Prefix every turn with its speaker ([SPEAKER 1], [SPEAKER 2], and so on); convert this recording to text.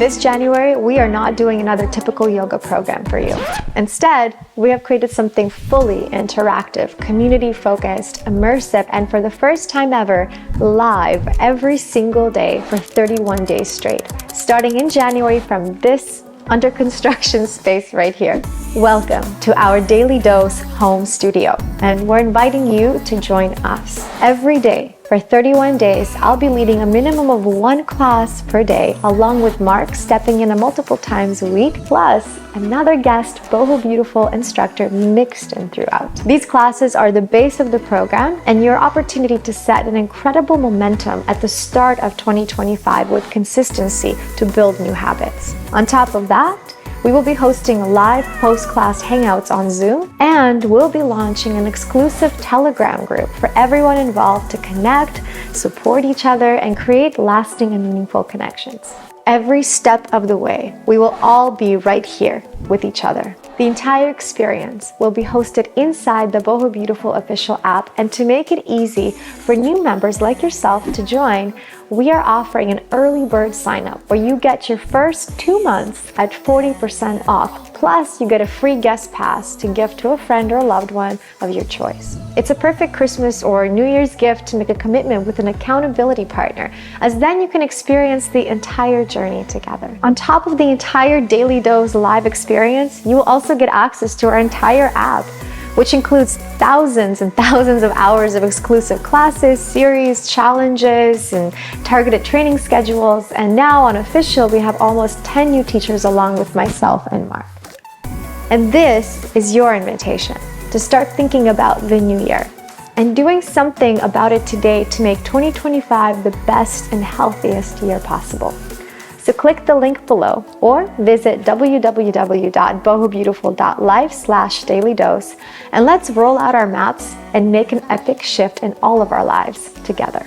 [SPEAKER 1] This January, we are not doing another typical yoga program for you. Instead, we have created something fully interactive, community-focused, immersive, and for the first time ever, live every single day for 31 days straight, starting in January from this under construction space right here. Welcome to our Daily Dose home studio, and we're inviting you to join us. Every day for 31 days, I'll be leading a minimum of one class per day, along with Mark stepping in multiple times a week, plus another guest Boho Beautiful instructor mixed in throughout. These classes are the base of the program and your opportunity to set an incredible momentum at the start of 2025 with consistency to build new habits. On top of that, we will be hosting live post-class hangouts on Zoom, and we'll be launching an exclusive Telegram group for everyone involved to connect, support each other, and create lasting and meaningful connections. Every step of the way, we will all be right here with each other. The entire experience will be hosted inside the Boho Beautiful official app, and to make it easy for new members like yourself to join, we are offering an early bird sign-up where you get your first 2 months at 40% off. Plus, you get a free guest pass to gift to a friend or a loved one of your choice. It's a perfect Christmas or New Year's gift to make a commitment with an accountability partner, as then you can experience the entire journey together. On top of the entire Daily Dose live experience, you will also get access to our entire app, which includes thousands and thousands of hours of exclusive classes, series, challenges, and targeted training schedules. And now on official, we have almost 10 new teachers along with myself and Mark. And this is your invitation to start thinking about the new year and doing something about it today to make 2025 the best and healthiest year possible. So click the link below or visit www.bohobeautiful.life/dailydose, and let's roll out our maps and make an epic shift in all of our lives together.